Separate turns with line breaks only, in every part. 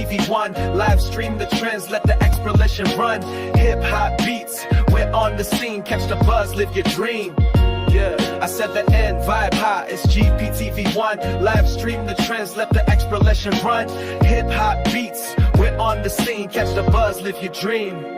GPTV1, live stream the trends, let the exploration run. Hip hop beats, we're on the scene, catch the buzz, live your dream. Yeah, I said the end, vibe high, it's GPTV1, live stream the trends, let the exploration run. Hip hop beats, we're on the scene, catch the buzz, live your dream.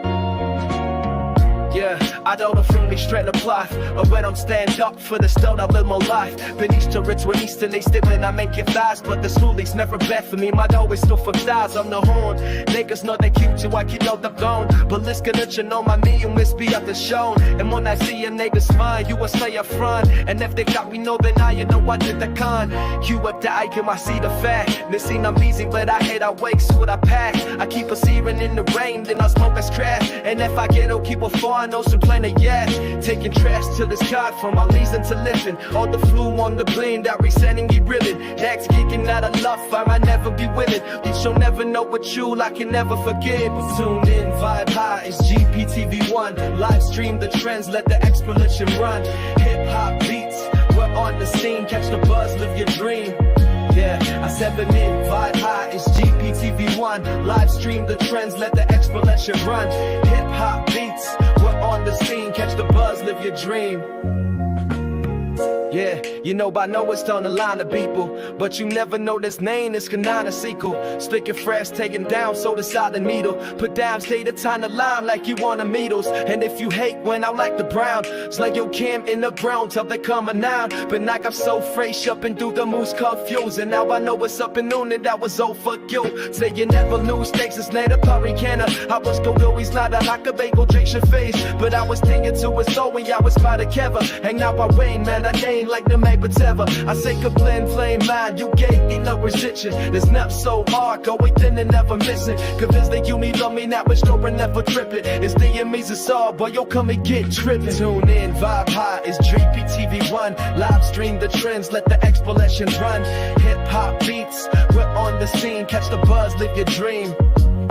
Yeah, I don't freely straight apply, or when I'm stand up for the stone, I live my life. Been east to rich with east and they still when I make it fast, but the schoolies never bet for me, my always still for thighs, I'm the horn. Niggas know they cute you, I keep out the bone, but let's get it, you know my me and miss be up the show. And when I see a nigga smile, you will stay up front, and if they got me know then now you know I did the con. You up the icon, I see the fact, this ain't I'm easy, but I hate I wake, so what I pack. I keep a searing in the rain, then I smoke as trash, and if I get I'll keep a far. I know some planet, yeah. Taking trash till it's caught from my reason to living. All the flu on the blend, that resenting be reeling. Next geeking out of love, I might never be willing. You shall never know what you, I can never forget. But tuned in, vibe high, it's GPTV1. Live stream the trends, let the exploration run. Hip hop beats, we're on the scene, catch the buzz, live your dream. Yeah, I 7 in, vibe high, it's GPTV1. Live stream the trends, let the exploration run. Hip hop beats, we're on the scene, catch the buzz, live your dream. Yeah, you know by now it's on the line of people, but you never know this name is Kanana sequel. Stick your fresh, taken down, so decide the needle. Put down, stay the time to lime like you want the needles. And if you hate when I like the brown, it's like your cam in the ground till they come a noun. But like I'm so fresh up and do the moves confused. And now I know what's up and noon and that was all fuck you. Say you never lose, thanks it's later, Parikana. I was go always not a like a bagel, drink your face. But I was thinking to it so when y'all was by the cover. And now I rain, man, I ain't like the make whatever. I say complain, flame mine, you gave me no resistance. This nap so hard, go within and never missing. Convinced that you me love me now, but sure and never tripping. It's the enemies it's all, boy, yo come and get tripping. Tune in, vibe high, it's GPTV1. Live stream the trends, let the exploration run. Hip hop beats, we're on the scene, catch the buzz, live your dream.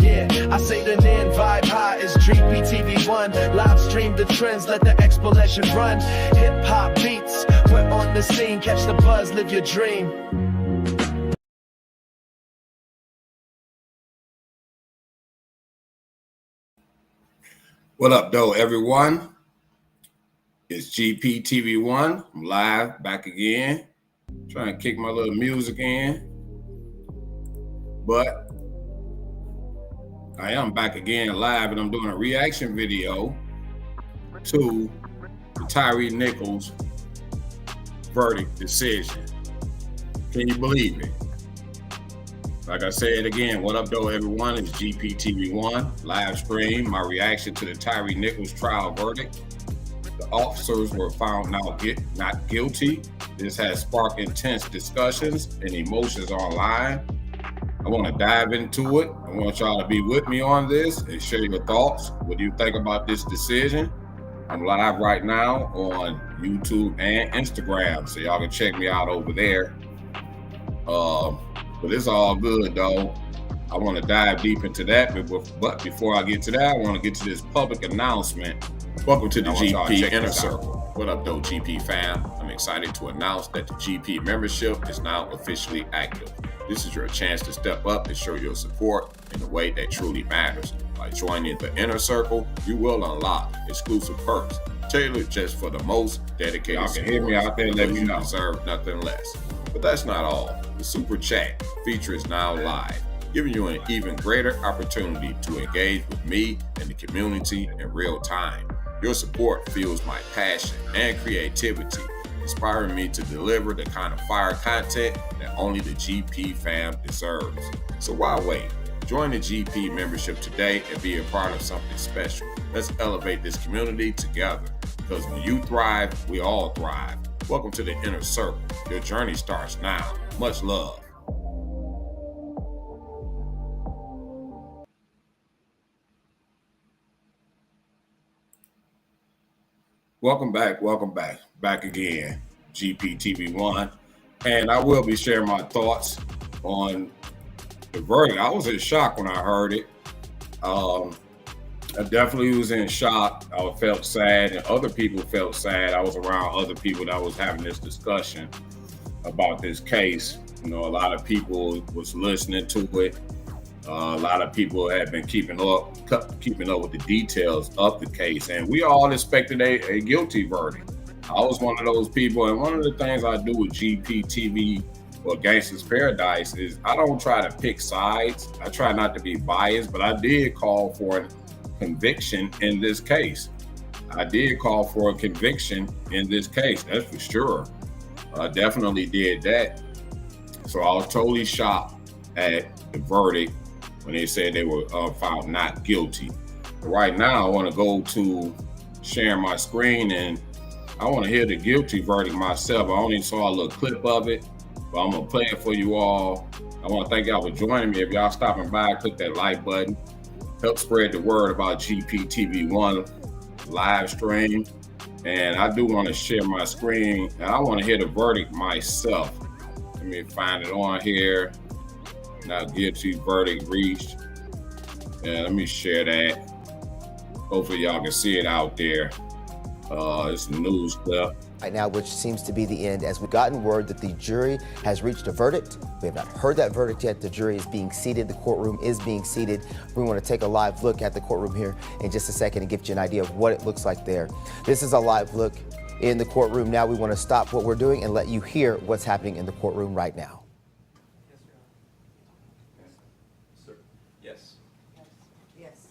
Yeah, I say the in, vibe high, it's GPTV1. Live stream the trends, let the exploration run. Hip hop beats, we're on the scene, catch the buzz, live your dream.
What up, though, everyone? It's GPTV1. I'm live, back again. Trying to kick my little music in. But I am back again live, and I'm doing a reaction video to the Tyre Nichols verdict decision. Can you believe it? Like I said again, what up, though, everyone? It's GPTV1 live stream. My reaction to the Tyre Nichols trial verdict. The officers were found not guilty. This has sparked intense discussions and emotions online. I want to dive into it. I want y'all to be with me on this and share your thoughts. What do you think about this decision? I'm live right now on YouTube and Instagram, so y'all can check me out over there. But it's all good, though. I want to dive deep into that, but before I get to that, I want to get to this public announcement. Welcome to the GP Inner Circle. What up, though, GP fam? I'm excited to announce that the GP membership is now officially active. This is your chance to step up and show your support in a way that truly matters. By joining the Inner Circle, you will unlock exclusive perks tailored just for the most dedicated. Y'all can hear me out there, let me know. You deserve nothing less. But that's not all. The Super Chat feature is now live, giving you an even greater opportunity to engage with me and the community in real time. Your support fuels my passion and creativity, inspiring me to deliver the kind of fire content that only the GP fam deserves. So why wait? Join the GP membership today and be a part of something special. Let's elevate this community together, because when you thrive, we all thrive. Welcome to the Inner Circle. Your journey starts now. Much love. Welcome back again, GPTV1. And I will be sharing my thoughts on the verdict. I was in shock when I heard it. I definitely was in shock. I felt sad, and other people felt sad. I was around other people that was having this discussion about this case. You know, a lot of people was listening to it. A lot of people have been keeping up with the details of the case, and we all expected a guilty verdict. I was one of those people, and one of the things I do with GPTV or Gangsta's Paradise is I don't try to pick sides. I try not to be biased, but I did call for a conviction in this case. That's for sure. I definitely did that. So I was totally shocked at the verdict when they said they were found not guilty. Right now, I want to go to sharing my screen, and I want to hear the guilty verdict myself. I only saw a little clip of it, but I'm going to play it for you all. I want to thank y'all for joining me. If y'all stopping by, click that like button. Help spread the word about GPTV1 live stream. And I do want to share my screen, and I want to hear the verdict myself. Let me find it on here. Now, guilty verdict reached. And let me share that. Hopefully y'all can see it out there. It's a news clip.
Right now, which seems to be the end, as we've gotten word that the jury has reached a verdict. We have not heard that verdict yet. The jury is being seated. The courtroom is being seated. We want to take a live look at the courtroom here in just a second and give you an idea of what it looks like there. This is a live look in the courtroom now. We want to stop what we're doing and let you hear what's happening in the courtroom right now.
Yes.
Yes.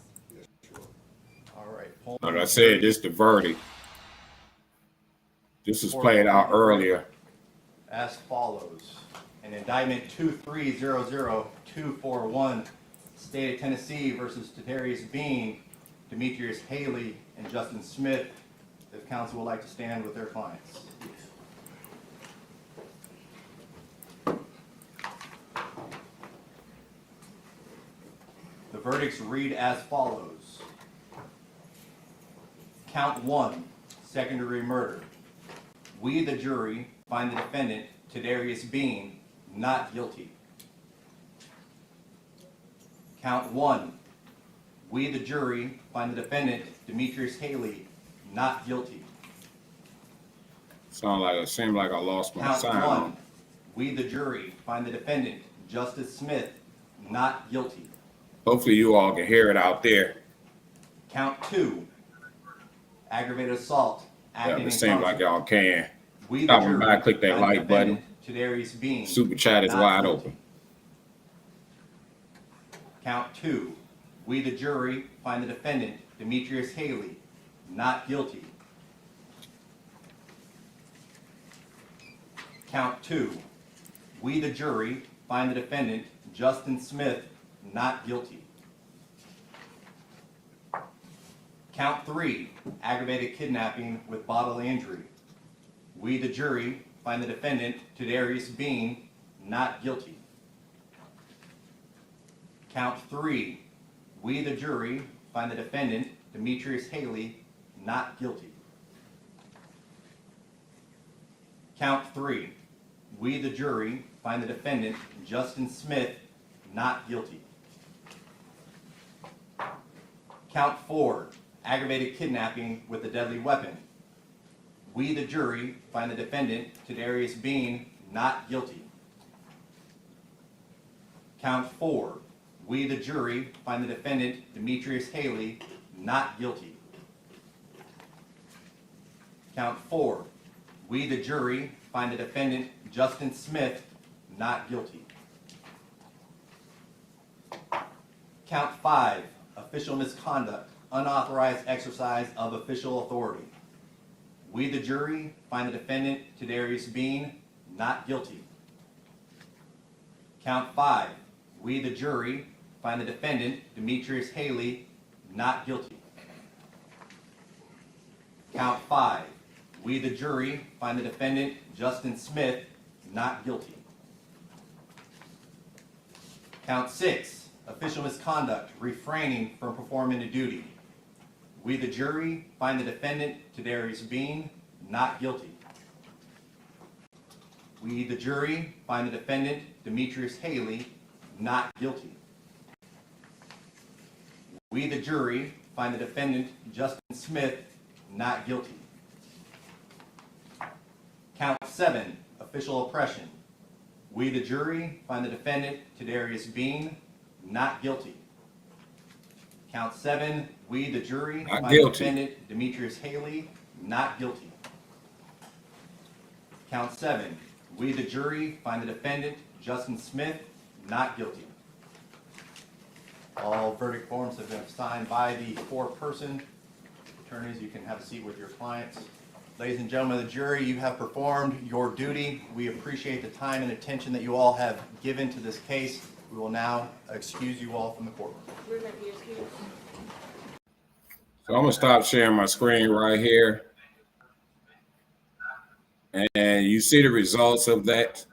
All right.
Like I said, this is the verdict. This was played out earlier.
As follows. An indictment 2300241, State of Tennessee versus Darius Bean, Demetrius Haley, and Justin Smith. If counsel would like to stand with their clients. The verdicts read as follows. Count 1, second-degree murder. We, the jury, find the defendant, Darius Bean, not guilty. Count 1. We, the jury, find the defendant, Demetrius Haley, not guilty.
Seemed like I lost my
Count
sound.
1. We, the jury, find the defendant, Justice Smith, not guilty.
Hopefully you all can hear it out there.
Count 2. Aggravated assault.
Yeah, it seems like y'all can.
We, the
Stopping
jury,
by, click that
find
like
the
button.
defendant, Darius Bean,
Super chat is
not
wide
guilty.
open.
Count 2. We, the jury, find the defendant, Demetrius Haley, not guilty. Count 2. We, the jury, find the defendant, Justin Smith, not guilty. Count 3. Aggravated kidnapping with bodily injury. We, the jury, find the defendant, Darius Bean, not guilty. Count 3. We, the jury, find the defendant, Demetrius Haley, not guilty. Count 3. We, the jury, find the defendant, Justin Smith, not guilty. Count 4. Aggravated kidnapping with a deadly weapon. We, the jury, find the defendant, Darius Bean, not guilty. Count 4. We, the jury, find the defendant, Demetrius Haley, not guilty. Count 4. We, the jury, find the defendant, Justin Smith, not guilty. Count 5. Official misconduct, unauthorized exercise of official authority. We, the jury, find the defendant, Darius Bean, not guilty. Count 5. We, the jury, find the defendant, Demetrius Haley, not guilty. Count 5. We, the jury, find the defendant, Justin Smith, not guilty. Count 6. Official misconduct, refraining from performing a duty. We, the jury, find the defendant, Darius Bean, not guilty. We, the jury, find the defendant, Demetrius Haley, not guilty. We, the jury, find the defendant, Justin Smith, not guilty. Count 7, official oppression. We, the jury, find the defendant, Darius Bean, not guilty. Count 7, we, the jury,
Not
find
guilty.
defendant Demetrius Haley not guilty. Count 7, we, the jury, find the defendant Justin Smith not guilty. All verdict forms have been signed by the foreperson. Attorneys, you can have a seat with your clients. Ladies and gentlemen of the jury, you have performed your duty. We appreciate the time and attention that you all have given to this case. We will now excuse you all from the courtroom.
So I'm gonna stop sharing my screen right here. And you see the results of that.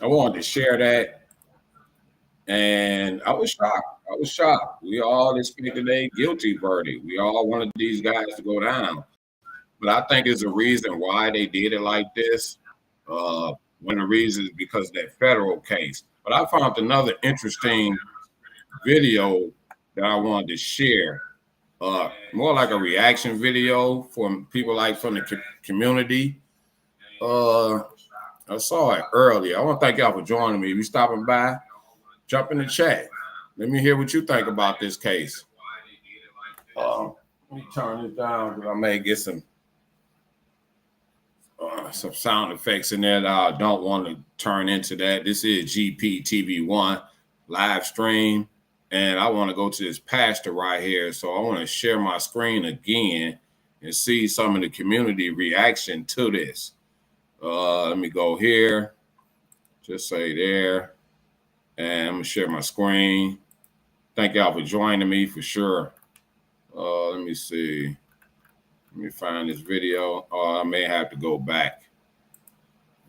I wanted to share that. And I was shocked. We all expected a guilty verdict. We all wanted these guys to go down. But I think there's a reason why they did it like this. One of the reasons is because of that federal case. But I found another interesting video that I wanted to share. More like a reaction video from people like from the community. I saw it earlier. I want to thank y'all for joining me. If you stopping by, jump in the chat. Let me hear what you think about this case. Let me turn this down because I may get some sound effects in there that I don't want to turn into that. This is GPTV1 live stream, and I want to go to this pastor right here. So I want to share my screen again and see some of the community reaction to this. Let me go here, just say there, and I'm gonna share my screen. Thank y'all for joining me for sure. Let me see. Let me find this video. I may have to go back.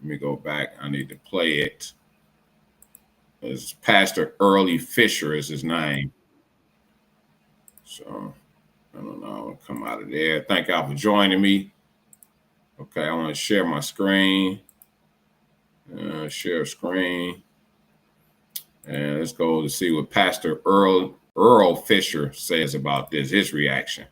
Let me go back. I need to play it. It's Pastor Early Fisher is his name. So I don't know. I'll come out of there. Thank y'all for joining me. Okay, I want to share my screen. Share screen. And let's go to see what Pastor Earl Fisher says about this, his reaction.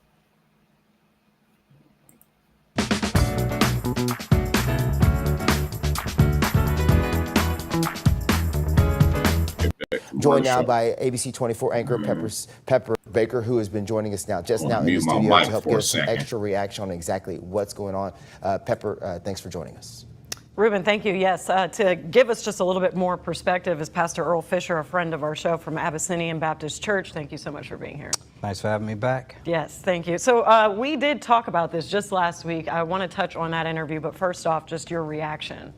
Joined now by ABC 24 anchor Pepper Baker, who has been joining us now, just now in the studio to help give us some extra reaction on exactly what's going on. Pepper, thanks for joining us.
Ruben, thank you. Yes, to give us just a little bit more perspective is Pastor Earl Fisher, a friend of our show from Abyssinian Baptist Church. Thank you so much for being here.
Thanks for having me back.
Yes, thank you. So we did talk about this just last week. I want to touch on that interview, but first off, just your reaction.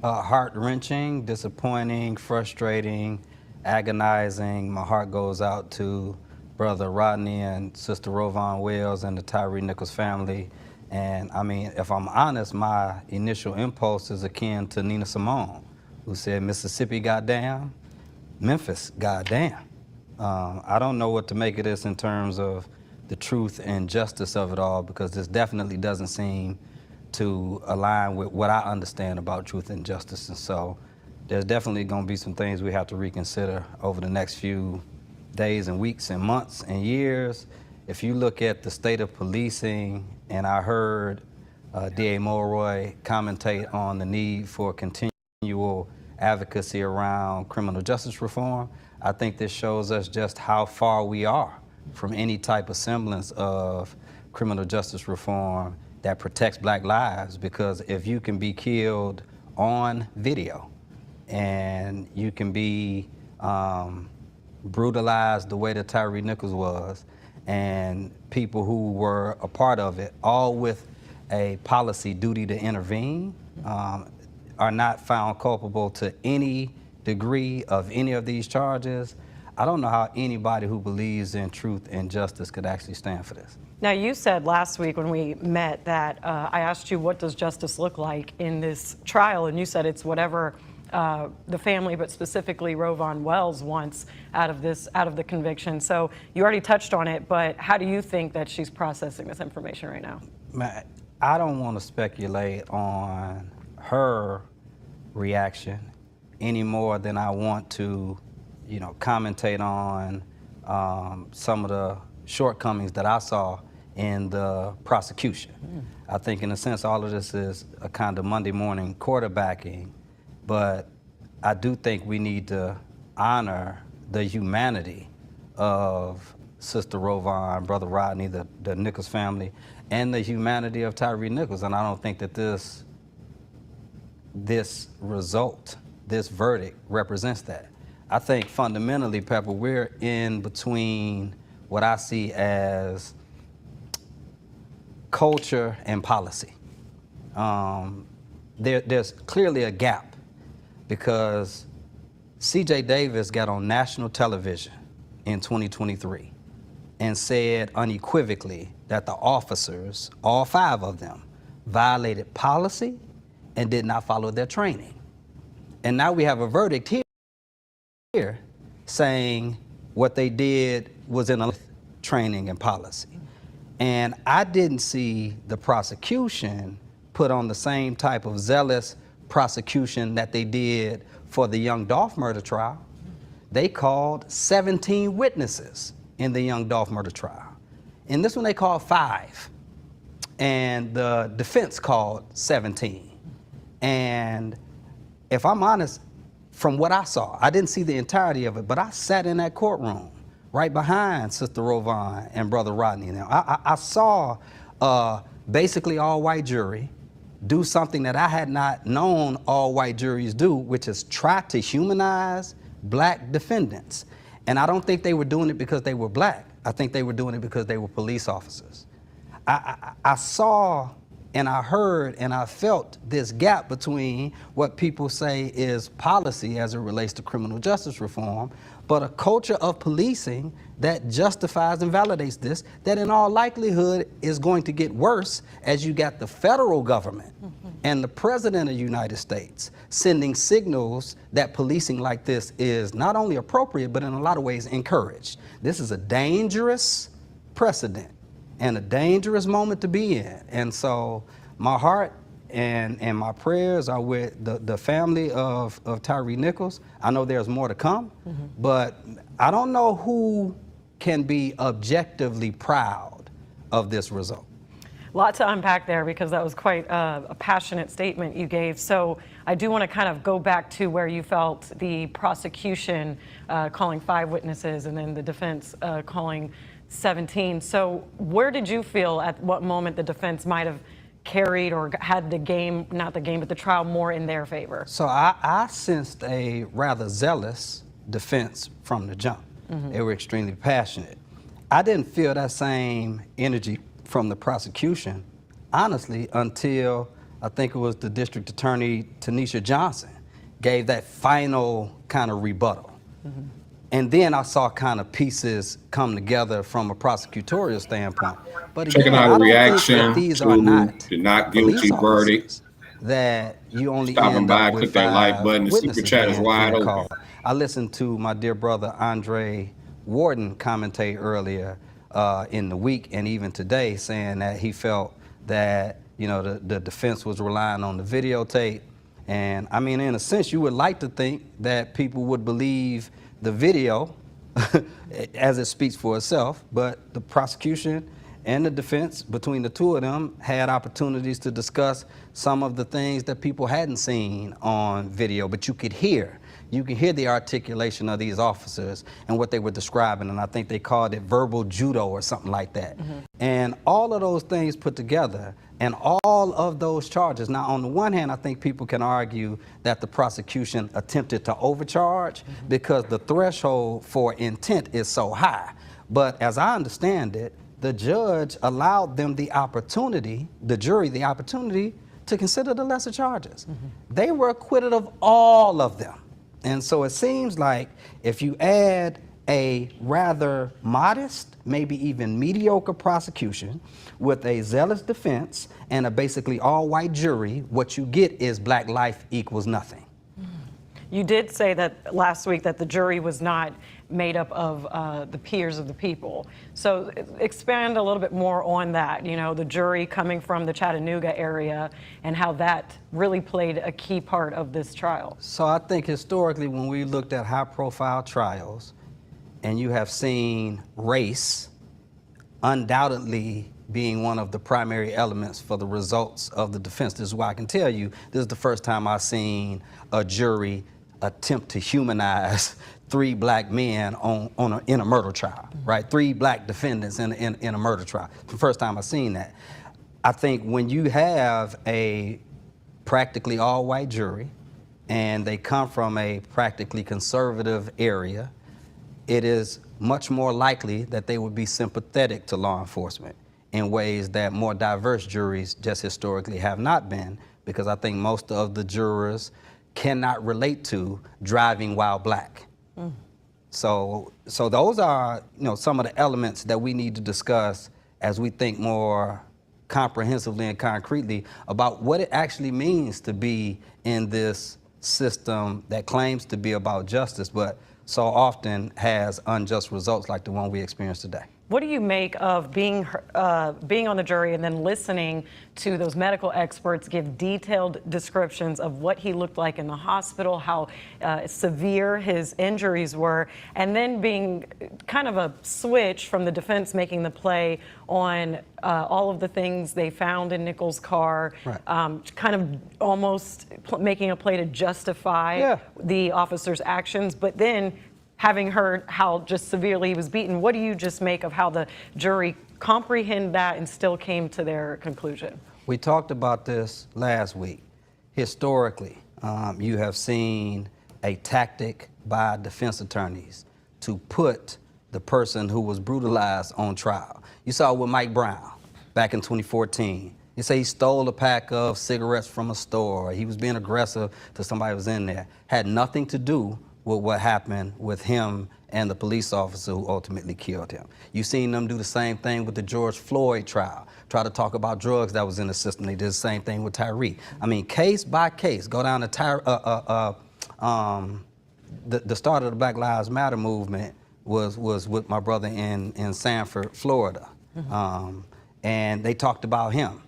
Heart-wrenching, disappointing, frustrating, agonizing. My heart goes out to Brother Rodney and Sister Rovon Wells and the Tyre Nichols family. And I mean, if I'm honest, my initial impulse is akin to Nina Simone, who said, Mississippi, goddamn, Memphis, goddamn. I don't know what to make of this in terms of the truth and justice of it all, because this definitely doesn't seem to align with what I understand about truth and justice. And so there's definitely going to be some things we have to reconsider over the next few days and weeks and months and years. If you look at the state of policing, and I heard D.A. Mulroy commentate on the need for continual advocacy around criminal justice reform, I think this shows us just how far we are from any type of semblance of criminal justice reform that protects Black lives. Because if you can be killed on video and you can be brutalized the way that Tyre Nichols was, and people who were a part of it, all with a policy duty to intervene, are not found culpable to any degree of any of these charges, I don't know how anybody who believes in truth and justice could actually stand for this.
Now, you said last week when we met that I asked you, what does justice look like in this trial? And you said it's whatever the family, but specifically Rovon Wells, wants out of the conviction. So you already touched on it, but how do you think that she's processing this information right now?
Man, I don't want to speculate on her reaction any more than I want to, commentate on some of the shortcomings that I saw in the prosecution. I think in a sense all of this is a kind of Monday morning quarterbacking, but I do think we need to honor the humanity of Sister Rovon, Brother Rodney, the Nichols family, and the humanity of Tyre Nichols. And I don't think that this result, this verdict represents that. I think fundamentally, Pepper, we're in between what I see as culture and policy. There's clearly a gap because C.J. Davis got on national television in 2023 and said unequivocally that the officers, all 5 of them, violated policy and did not follow their training. And now we have a verdict here saying what they did was in a training and policy. And I didn't see the prosecution put on the same type of zealous prosecution that they did for the Young Dolph murder trial. They called 17 witnesses in the Young Dolph murder trial. In this one, they called 5. And the defense called 17. And if I'm honest, from what I saw, I didn't see the entirety of it, but I sat in that courtroom right behind Sister Rovon and Brother Rodney. Now, I saw basically all-white jury do something that I had not known all-white juries do, which is try to humanize black defendants. And I don't think they were doing it because they were black. I think they were doing it because they were police officers. I saw and I heard and I felt this gap between what people say is policy as it relates to criminal justice reform, but a culture of policing that justifies and validates this, that in all likelihood is going to get worse as you got the federal government and the President of the United States sending signals that policing like this is not only appropriate, but in a lot of ways encouraged. This is a dangerous precedent and a dangerous moment to be in. And so my heart and my prayers are with the family of Tyre Nichols. I know there's more to come, but I don't know who can be objectively proud of this result.
A lot to unpack there because that was quite a passionate statement you gave. So I do want to kind of go back to where you felt the prosecution calling 5 witnesses and then the defense calling 17. So where did you feel at what moment the defense might have carried or had the game, not the game, but the trial more in their favor?
So I sensed a rather zealous defense from the jump. They were extremely passionate. I didn't feel that same energy from the prosecution, honestly, until I think it was the district attorney, Tanisha Johnson, gave that final kind of rebuttal. And then I saw kind of pieces come together from a prosecutorial standpoint. But again,
checking out a reaction
these
to
are not
the not guilty verdict.
That you only
Stopping
end
by,
up with
click that like button. The super
witnesses
chat is
being
wide open.
called. I listened to my dear brother Andre Warden commentate earlier in the week and even today, saying that he felt that the defense was relying on the videotape. And I mean, in a sense, you would like to think that people would believe the video as it speaks for itself, but the prosecution and the defense, between the two of them, had opportunities to discuss some of the things that people hadn't seen on video, but you could hear the articulation of these officers and what they were describing, and I think they called it verbal judo or something like that. And all of those things put together, and all of those charges. Now, on the one hand, I think people can argue that the prosecution attempted to overcharge because the threshold for intent is so high. But as I understand it, the judge allowed them the opportunity, the jury the opportunity, to consider the lesser charges. They were acquitted of all of them. And so it seems like if you add a rather modest, maybe even mediocre prosecution with a zealous defense and a basically all-white jury, what you get is black life equals nothing.
You did say that last week that the jury was not made up of the peers of the people. So expand a little bit more on that, the jury coming from the Chattanooga area and how that really played a key part of this trial.
So I think historically when we looked at high-profile trials and you have seen race undoubtedly being one of the primary elements for the results of the defense. This is why I can tell you, this is the first time I've seen a jury attempt to humanize 3 black men in a murder trial, right? 3 black defendants in a murder trial. It's the first time I've seen that. I think when you have a practically all-white jury and they come from a practically conservative area, it is much more likely that they would be sympathetic to law enforcement in ways that more diverse juries just historically have not been, because I think most of the jurors cannot relate to driving while black. So those are, some of the elements that we need to discuss as we think more comprehensively and concretely about what it actually means to be in this system that claims to be about justice, but so often has unjust results like the one we experience today.
What do you make of being on the jury and then listening to those medical experts give detailed descriptions of what he looked like in the hospital, how severe his injuries were, and then being kind of a switch from the defense making the play on all of the things they found in Nichols' car,
right.
Kind of almost making a play to justify the officer's actions, but then having heard how just severely he was beaten, what do you just make of how the jury comprehended that and still came to their conclusion?
We talked about this last week. Historically, you have seen a tactic by defense attorneys to put the person who was brutalized on trial. You saw it with Mike Brown back in 2014. You say he stole a pack of cigarettes from a store, he was being aggressive to somebody who was in there. Had nothing to do with what happened with him and the police officer who ultimately killed him. You've seen them do the same thing with the George Floyd trial, try to talk about drugs that was in the system. They did the same thing with Tyre. I mean, case by case, go down to the start of the Black Lives Matter movement was with my brother in Sanford, Florida. And they talked about him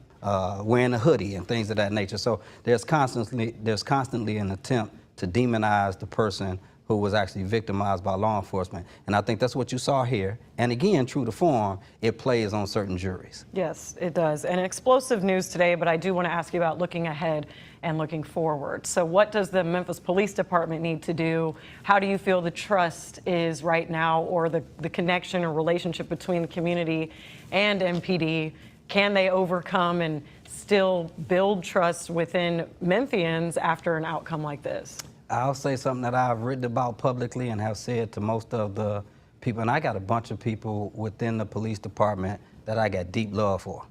wearing a hoodie and things of that nature. So there's constantly an attempt to demonize the person who was actually victimized by law enforcement. And I think that's what you saw here. And again, true to form, it plays on certain juries.
Yes, it does. And explosive news today, but I do want to ask you about looking ahead and looking forward. So what does the Memphis Police Department need to do? How do you feel the trust is right now, or the connection or relationship between the community and MPD? Can they overcome and still build trust within Memphians after an outcome like this?
I'll say something that I've written about publicly and have said to most of the people, and I got a bunch of people within the police department that I got deep love for.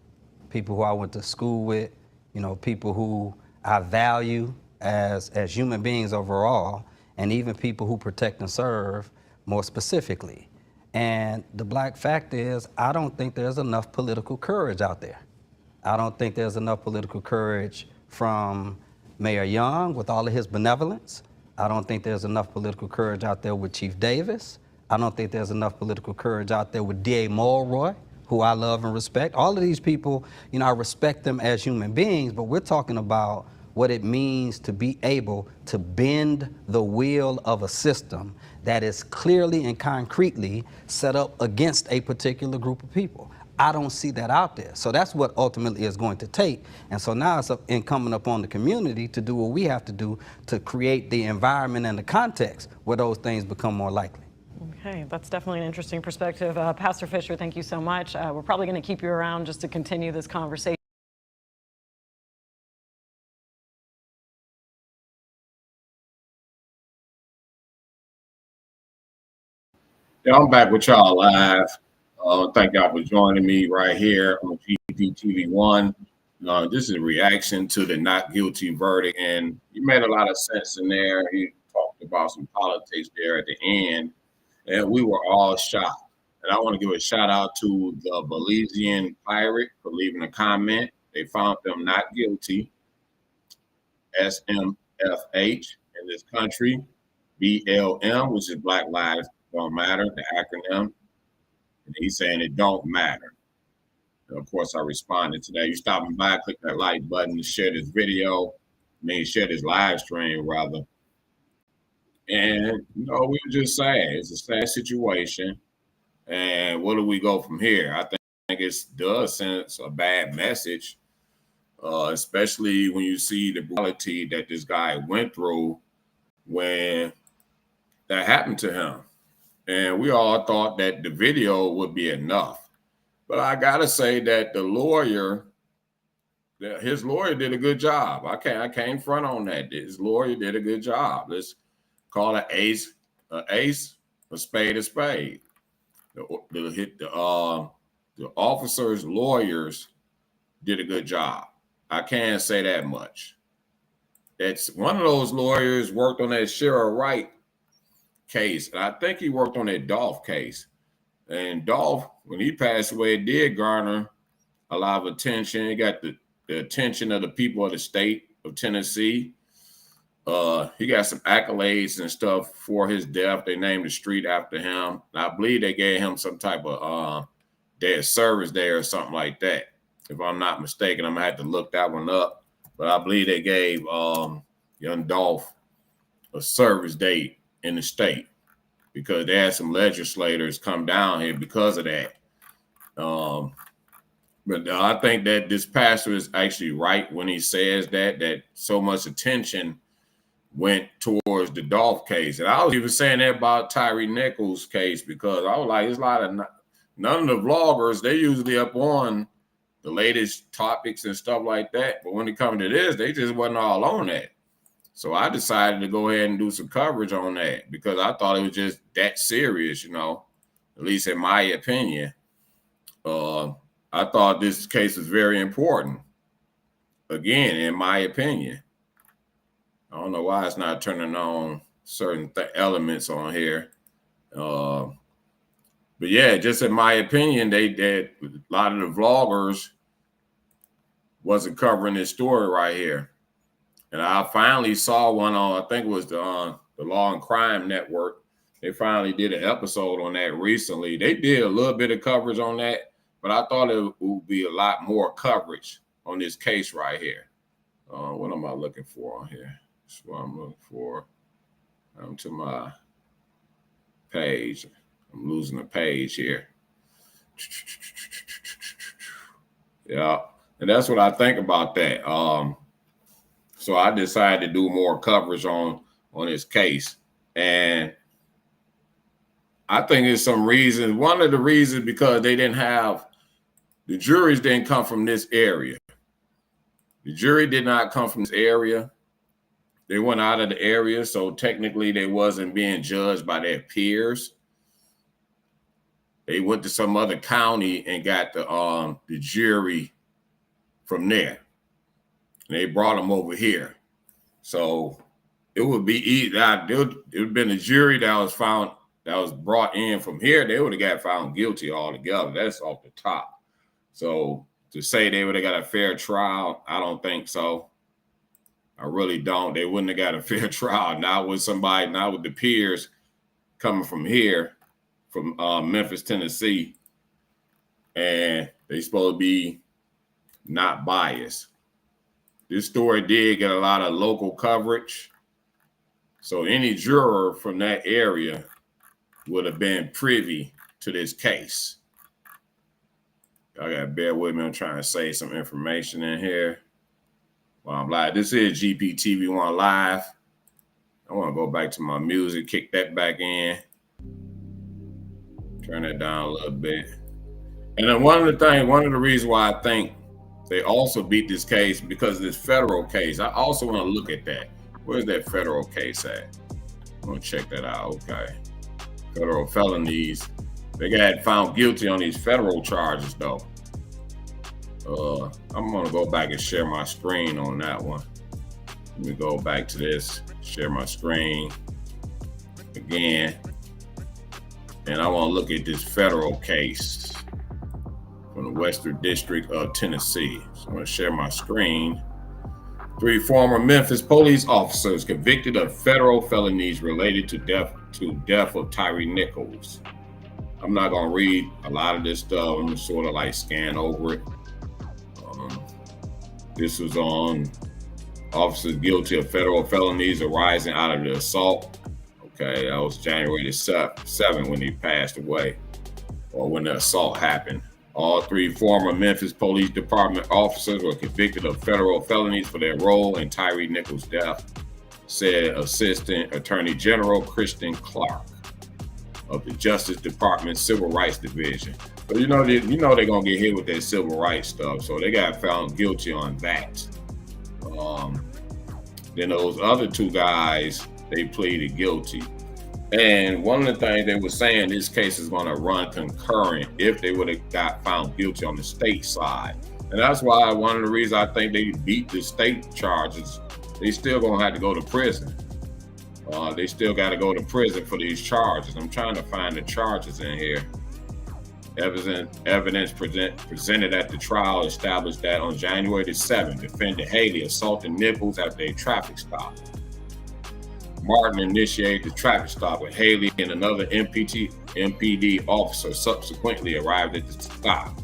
People who I went to school with, people who I value as human beings overall, and even people who protect and serve more specifically. And the black fact is, I don't think there's enough political courage out there. I don't think there's enough political courage from Mayor Young with all of his benevolence. I don't think there's enough political courage out there with Chief Davis. I don't think there's enough political courage out there with D.A. Mulroy, who I love and respect. All of these people, I respect them as human beings, but we're talking about what it means to be able to bend the wheel of a system that is clearly and concretely set up against a particular group of people. I don't see that out there. So that's what ultimately is going to take. And so now it's incumbent upon the community to do what we have to do to create the environment and the context where those things become more likely.
Okay, that's definitely an interesting perspective. Pastor Fisher, thank you so much. We're probably going to keep you around just to continue this conversation.
Yeah, I'm back with y'all live. Thank y'all for joining me right here on GPTV1. This is a reaction to the not guilty verdict, and you made a lot of sense in there. He talked about some politics there at the end, and we were all shocked. And I want to give a shout out to the Belizean pirate for leaving a comment. They found them not guilty. SMFH in this country. BLM, which is Black Lives Don't Matter, the acronym. And he's saying it don't matter. And of course, I responded to that. You stopping by, click that like button to share this video. Share this live stream, rather. And, we were just saying, it's a sad situation. And where do we go from here? I think it does send a bad message, especially when you see the brutality that this guy went through when that happened to him. And we all thought that the video would be enough. But I got to say that his lawyer did a good job. I can't front on that. His lawyer did a good job. Let's call it a spade a spade. The officers' lawyers did a good job. I can't say that much. That's one of those lawyers worked on that Cheryl Wright case. And I think he worked on that Dolph case. And Dolph, when he passed away, it did garner a lot of attention. It got the attention of the people of the state of Tennessee. He got some accolades and stuff for his death. They named the street after him. I believe they gave him some type of day of service there or something like that. If I'm not mistaken, I'm gonna have to look that one up. But I believe they gave young Dolph a service date in the state because they had some legislators come down here because of that. But I think that this pastor is actually right when he says that so much attention went towards the Dolph case. And I was even saying that about Tyre Nichols case because I was like, it's a lot of none of the vloggers, they usually up on the latest topics and stuff like that. But when it comes to this, they just wasn't all on that. So I decided to go ahead and do some coverage on that because I thought it was just that serious, at least in my opinion. I thought this case was very important. Again, in my opinion. I don't know why it's not turning on certain elements on here. But yeah, just in my opinion, a lot of the vloggers wasn't covering this story right here. And I finally saw one on, I think it was the Law and Crime Network. They finally did an episode on that recently. They did a little bit of coverage on that, but I thought it would be a lot more coverage on this case right here. What am I looking for on here? That's what I'm looking for. I'm to my page. I'm losing a page here. Yeah, and that's what I think about that. So I decided to do more coverage on this case. And I think there's some reasons. One of the reasons because the juries didn't come from this area. The jury did not come from this area. They went out of the area, so technically they wasn't being judged by their peers. They went to some other county and got the jury from there. And they brought them over here. So it would be easy. It would have been a jury that was brought in from here. They would have got found guilty altogether. That's off the top. So to say they would have got a fair trial, I don't think so. I really don't. They wouldn't have got a fair trial. Not with the peers coming from here, from Memphis, Tennessee, and they supposed to be not biased. This story did get a lot of local coverage. So any juror from that area would have been privy to this case. Y'all gotta bear with me. I'm trying to say some information in here. Well, I'm live. This is GPTV1 Live. I want to go back to my music, kick that back in. Turn that down a little bit. And then one of the reasons why I think they also beat this case because of this federal case. I also want to look at that. Where's that federal case at? I'm going to check that out. Okay. Federal felonies. They got found guilty on these federal charges, though. I'm going to go back and share my screen on that one. Let me go back to this, share my screen again. And I want to look at this federal case from the Western District of Tennessee. So I'm going to share my screen. 3 former Memphis police officers convicted of federal felonies related to death of Tyre Nichols. I'm not going to read a lot of this stuff. I'm just sort of like scan over it. This was on officers guilty of federal felonies arising out of the assault. Okay, that was January 7th when he passed away, or when the assault happened. All 3 former Memphis Police Department officers were convicted of federal felonies for their role in Tyre Nichols' death. said Assistant Attorney General Christian Clark of the Justice Department Civil Rights Division. But you know they're gonna get hit with that civil rights stuff, so they got found guilty on that. Then those other two guys, they pleaded guilty. And one of the things they were saying, this case is going to run concurrent if they would have got found guilty on the state side. And that's why one of the reasons I think they beat the state charges, they still going to have to go to prison. They still got to go to prison for these charges. I'm trying to find the charges in here. Evidence presented at the trial established that on January the 7th, defendant Haley assaulted Nichols after a traffic stop. Martin initiated the traffic stop when Haley and another MPD officer subsequently arrived at the stop.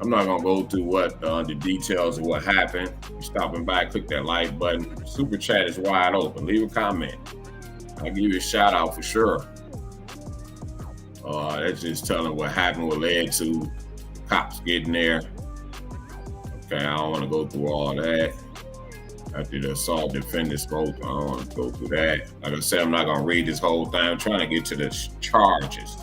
I'm not going to go through what the details of what happened. If you're stopping by, click that like button. Super chat is wide open. Leave a comment. I'll give you a shout out for sure. That's just telling what happened, what led to cops getting there. Okay, I don't want to go through all that. After the assault defendant spoke, I don't want to go through that. Like I said, I'm not going to read this whole thing. I'm trying to get to the charges.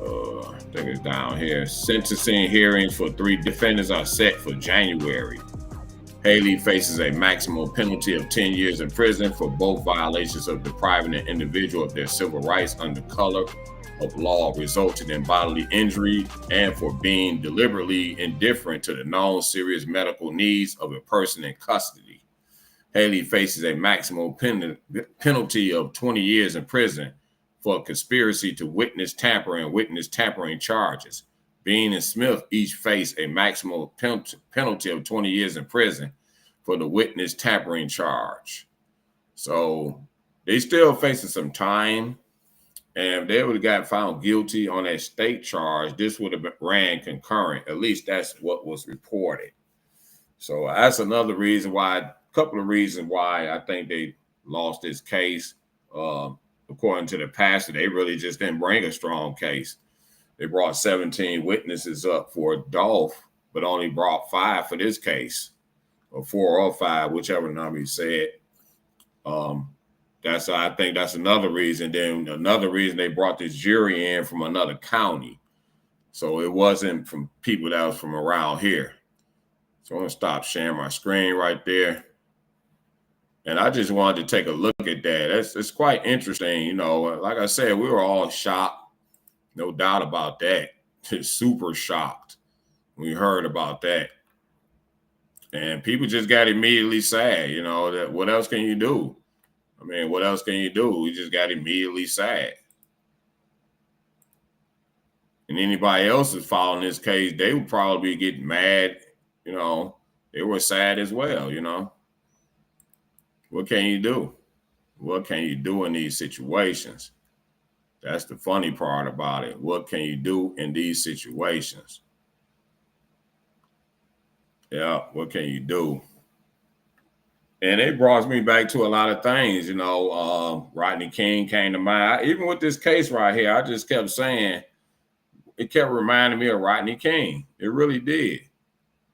I think it's down here. Sentencing hearings for 3 defendants are set for January. Haley faces a maximum penalty of 10 years in prison for both violations of depriving an individual of their civil rights under color of law resulting in bodily injury and for being deliberately indifferent to the known serious medical needs of a person in custody. Haley faces a maximum penalty of 20 years in prison for conspiracy to witness tampering charges. Bean and Smith each face a maximum penalty of 20 years in prison for the witness tampering charge. So they still facing some time. And if they would have got found guilty on that state charge, this would have been ran concurrent. At least that's what was reported. So that's another reason why, a couple of reasons why I think they lost this case. According to the pastor, they really just didn't bring a strong case. They brought 17 witnesses up for Dolph, but only brought 5 for this case, or 4 or 5, whichever number you said. I think that's another reason. Then another reason they brought this jury in from another county. So it wasn't from people that was from around here. So I'm going to stop sharing my screen right there. And I just wanted to take a look at that. It's quite interesting. You know, like I said, we were all shocked. No doubt about that. Just super shocked when we heard about that. And people just got immediately sad, you know, that what else can you do? I mean, what else can you do? We just got immediately sad. And anybody else is following this case, they would probably get mad, you know. They were sad as well, you know. What can you do? What can you do in these situations? That's the funny part about it. What can you do in these situations? Yeah, what can you do? And it brought me back to a lot of things, you know. Rodney King came to mind. Even with this case right here, I just kept saying, it kept reminding me of Rodney King. It really did.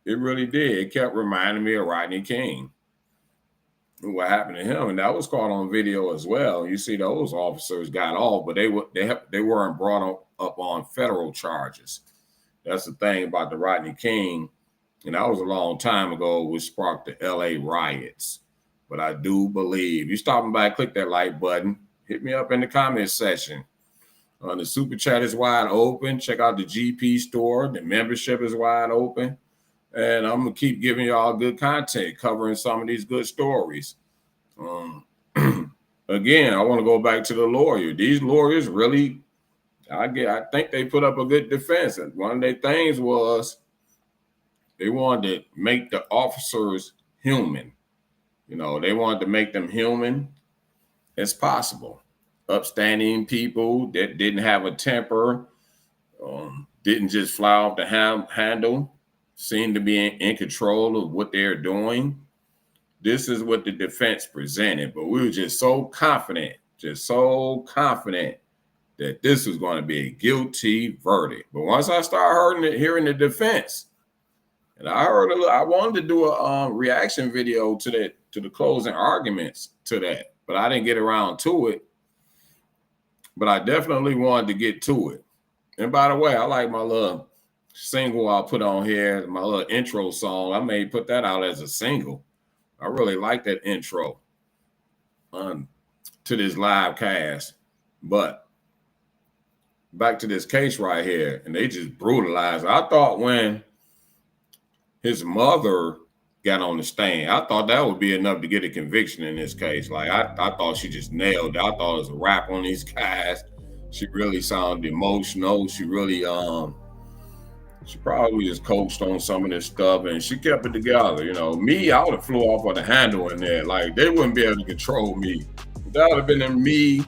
It really did. It kept reminding me of Rodney King. What happened to him, and that was caught on video as well. You see, those officers got off, but they weren't brought up on federal charges. That's the thing about the Rodney King, and that was a long time ago, which sparked the LA riots. But I do believe you stopping by, click that like button, hit me up in the comment section. The super chat is wide open. Check out the GP store. The membership is wide open. And I'm going to keep giving y'all good content, covering some of these good stories. Again, I want to go back to the lawyer. These lawyers really, I think they put up a good defense. And one of their things was they wanted to make the officers human. You know, they wanted to make them human as possible. Upstanding people that didn't have a temper, didn't just fly off the handle. Seem to be in control of what they're doing. This is what the defense presented, but we were just so confident that this was going to be a guilty verdict. But once I started hearing the defense, and I wanted to do a reaction video to to the closing arguments to that, but I didn't get around to it. But I definitely wanted to get to it. And by the way, I like my little single I put on here, my little intro song. I may put that out as a single. I really like that intro to this live cast. But back to this case right here, and they just brutalized. I thought when his mother got on the stand, I thought that would be enough to get a conviction in this case. Like I thought she just nailed it. I thought it was a wrap on these guys. She really sounded emotional. She really she probably just coached on some of this stuff, and she kept it together. You know, me, I would have flew off on the handle in there. Like, they wouldn't be able to control me. That would have been in me,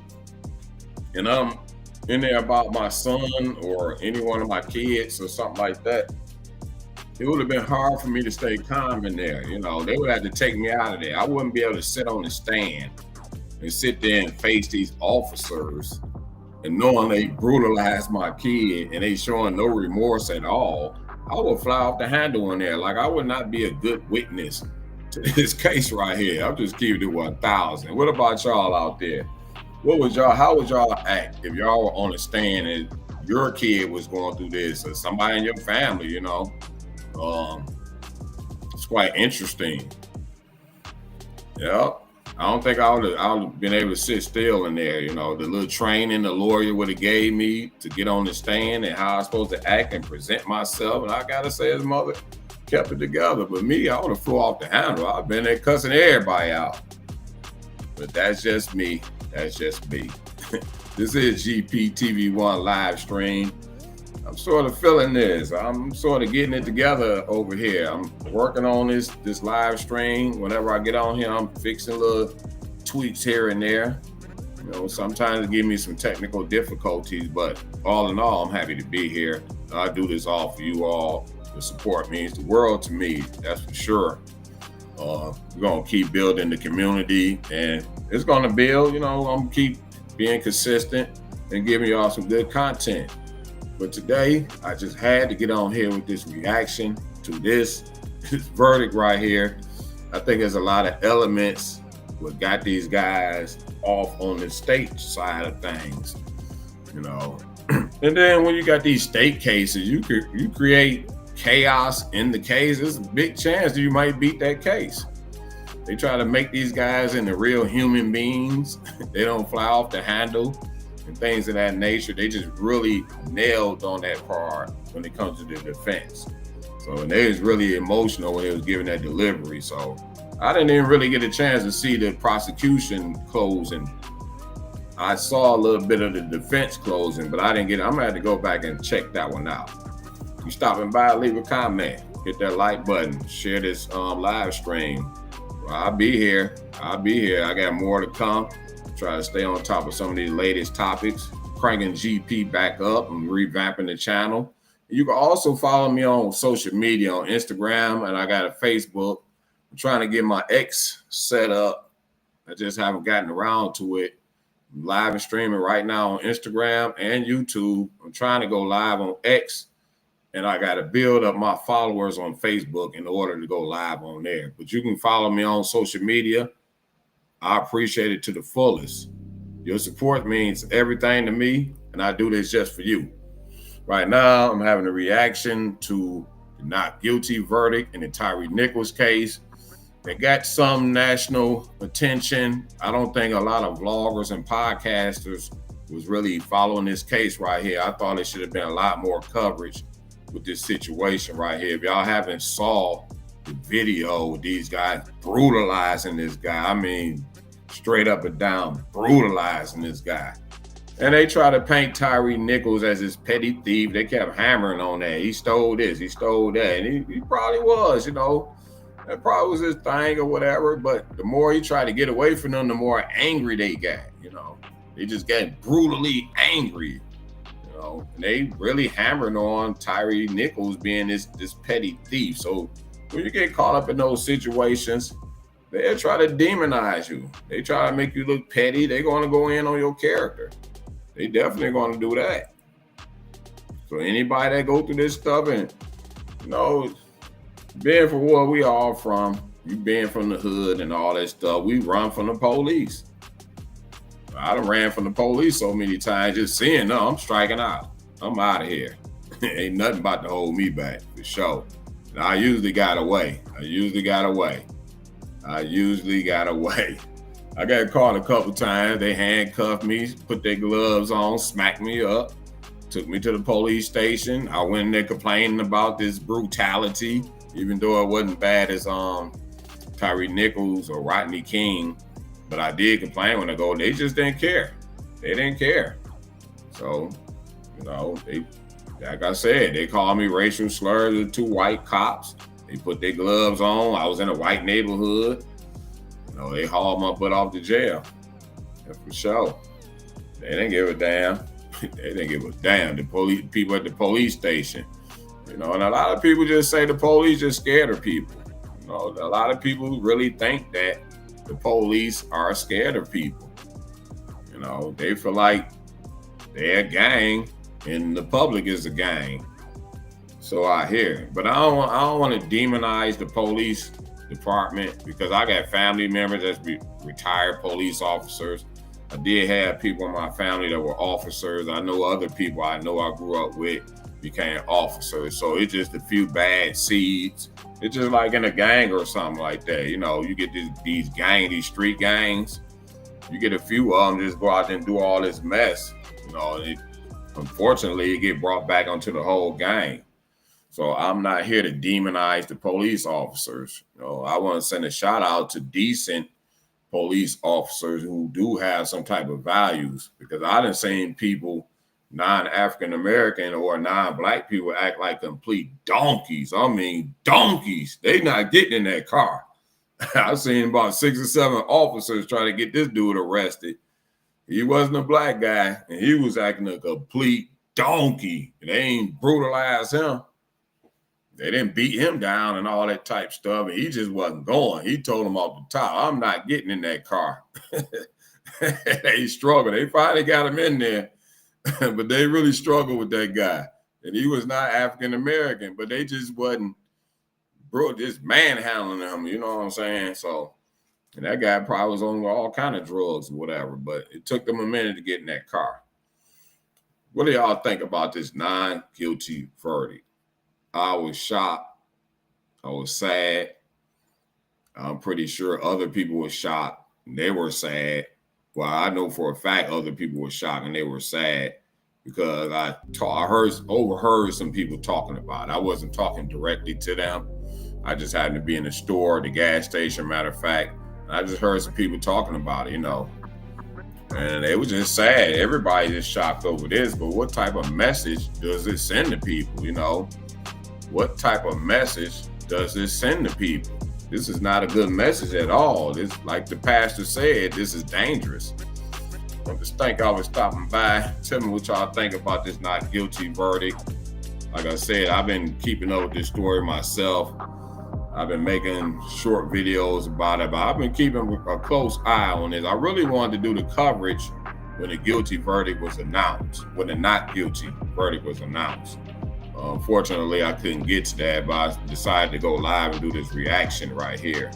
and I'm in there about my son or any one of my kids or something like that. It would have been hard for me to stay calm in there. You know, they would have to take me out of there. I wouldn't be able to sit on the stand and sit there and face these officers and knowing they brutalized my kid and they showing no remorse at all. I would fly off the handle in there. Like, I would not be a good witness to this case right here. I'm just keeping it 1,000. What about y'all out there? How would y'all act if y'all were on the stand and your kid was going through this, or somebody in your family, you know? It's quite interesting. Yeah. I don't think I would have been able to sit still in there. You know, the little training the lawyer would have gave me to get on the stand and how I'm supposed to act and present myself. And I got to say, his mother kept it together. But me, I would have flew off the handle. I've been there cussing everybody out. But that's just me. That's just me. This is GPTV1 live stream. I'm sort of feeling this. I'm sort of getting it together over here. I'm working on this live stream. Whenever I get on here, I'm fixing little tweaks here and there. You know, sometimes it gives me some technical difficulties, but all in all, I'm happy to be here. I do this all for you all. The support means the world to me, that's for sure. We're going to keep building the community, and it's going to build. You know, I'm going to keep being consistent and giving y'all some good content. But today, I just had to get on here with this reaction to this verdict right here. I think there's a lot of elements what got these guys off on the state side of things, you know. And then when you got these state cases, you create chaos in the case. There's a big chance that you might beat that case. They try to make these guys into real human beings. They don't fly off the handle and things of that nature. They just really nailed on that part when it comes to the defense. So, and they was really emotional when they was giving that delivery. So I didn't even really get a chance to see the prosecution closing. I saw a little bit of the defense closing, but I didn't get it. I'm gonna have to go back and check that one out. If you stopping by, leave a comment, hit that like button, share this live stream. Well, I'll be here. I got more to come. Try to stay on top of some of these latest topics, cranking GP back up and revamping the channel. You can also follow me on social media, on Instagram, and I got a Facebook. I'm trying to get my X set up. I just haven't gotten around to it. I'm live and streaming right now on Instagram and YouTube. I'm trying to go live on X, and I got to build up my followers on Facebook in order to go live on there. But you can follow me on social media. I appreciate it to the fullest. Your support means everything to me, and I do this just for you. Right now, I'm having a reaction to the not guilty verdict in the Tyre Nichols case. They got some national attention. I don't think a lot of vloggers and podcasters was really following this case right here. I thought it should have been a lot more coverage with this situation right here. If y'all haven't saw the video with these guys brutalizing this guy, I mean, straight up and down brutalizing this guy. And they try to paint Tyre Nichols as this petty thief. They kept hammering on that. He stole this, he stole that. And he probably was, you know. That probably was his thing or whatever. But the more he tried to get away from them, the more angry they got, you know. They just got brutally angry, you know. And they really hammered on Tyre Nichols being this petty thief. So when you get caught up in those situations, they'll try to demonize you. They try to make you look petty. They're going to go in on your character. They definitely going to do that. So anybody that go through this stuff and, you know, being for where we all from, You being from the hood and all that stuff, we run from the police. I done ran from the police so many times, just seeing them, I'm striking out. I'm out of here. Ain't nothing about to hold me back, for sure. And I usually got away. I got caught a couple times. They handcuffed me, put their gloves on, smacked me up, took me to the police station. I went in there complaining about this brutality, even though it wasn't bad as Tyre Nichols or Rodney King. But I did complain when I go, they just didn't care. They didn't care. So, you know, they, like I said, they called me racial slurs to 2 white cops. They put their gloves on. I was in a white neighborhood. You know, they hauled my butt off to jail. That's for sure. They didn't give a damn. They didn't give a damn. The police, people at the police station. You know, and a lot of people just say the police just scared of people. You know, a lot of people really think that the police are scared of people. You know, they feel like they're a gang and the public is a gang. So I hear, but I don't want to demonize the police department, because I got family members that's retired police officers. I did have people in my family that were officers. I know other people I grew up with became officers. So it's just a few bad seeds. It's just like in a gang or something like that. You know, you get these street gangs. You get a few of them just go out there and do all this mess. You know, unfortunately, it get brought back onto the whole gang. So I'm not here to demonize the police officers. You know, I want to send a shout out to decent police officers who do have some type of values, because I done seen people, non-African American or non-black people, act like complete donkeys. I mean, donkeys. They not getting in that car. I've seen about 6 or 7 officers try to get this dude arrested. He wasn't a black guy, and he was acting a complete donkey. They ain't brutalized him. They didn't beat him down and all that type stuff, and he just wasn't going. He told them off the top, I'm not getting in that car. They struggled. They finally got him in there. But they really struggled with that guy. And he was not African-American, but they just wasn't, just manhandling him, you know what I'm saying? So, and that guy probably was on all kind of drugs or whatever, but it took them a minute to get in that car. What do y'all think about this non-guilty verdict? I was shocked. I was sad. I'm pretty sure other people were shocked. They were sad. Well, I know for a fact other people were shocked and they were sad, because I overheard some people talking about it. I wasn't talking directly to them. I just happened to be in the store, the gas station, matter of fact. And I just heard some people talking about it, you know. And it was just sad. Everybody just shocked over this. But what type of message does it send to people, you know? What type of message does this send to people? This is not a good message at all. This, like the pastor said, this is dangerous. I just thank y'all for stopping by. Tell me what y'all think about this not guilty verdict. Like I said, I've been keeping up with this story myself. I've been making short videos about it, but I've been keeping a close eye on this. I really wanted to do the coverage when the guilty verdict was announced, when the not guilty verdict was announced. Unfortunately, I couldn't get to that, but I decided to go live and do this reaction right here.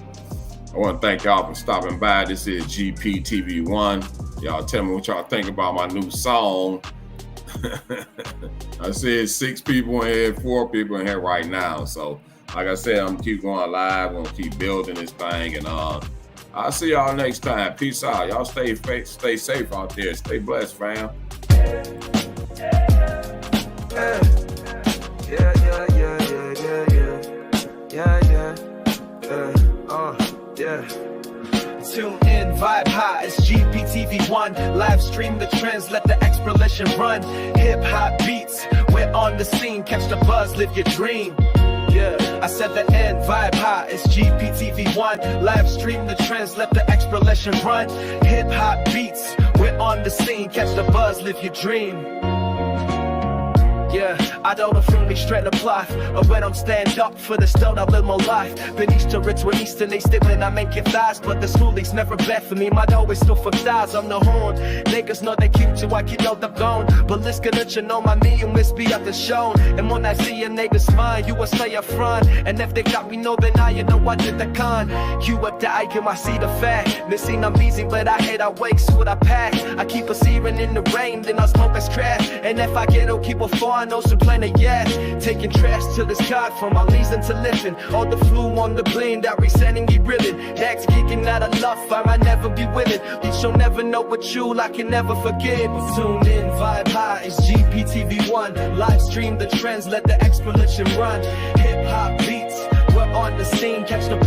I want to thank y'all for stopping by. This is GPTV1. Y'all tell me what y'all think about my new song. I said 6 people in here, 4 people in here right now. So, like I said, I'm gonna keep going live. I'm gonna keep building this thing, and I'll see y'all next time. Peace out. Y'all stay safe out there. Stay blessed, fam.
Tune in, vibe high, it's GPTV1. Live stream the trends, let the exploration run. Hip hop beats, we're on the scene. Catch the buzz, live your dream. Yeah, I said the end, vibe high, it's GPTV1. Live stream the trends, let the exploration run. Hip hop beats, we're on the scene. Catch the buzz, live your dream. Yeah, I don't firmly straight the plot. Or when I'm stand up for the stone, I live my life. Been east to rich when eastern they stick when I make it fast. But the schooling's never bad for me, my always still for thighs. I'm the horn. Niggas know they cute too, I can know the bone. But let's get it, you know my me and miss be up the shown. And when I see a nigga smile, you will stay up front. And if they got me know, then I, you know I did the con. You up the icon, I see the fact. Missing I'm busy, but I hate I wake, so what I pack. I keep a searing in the rain, then I smoke as trash. And if I get I'll keep a fire, no some plenty, yeah. Taking trash till it's God from my reason to living. All the flu on the blend, that resenting you ribbon. Next kicking out of love, I might never be willing. You shall never know what you I can never forget. But tune in, vibe high, it's GPTV1. Live stream the trends, let the explanation run. Hip hop beats, we're on the scene, catch the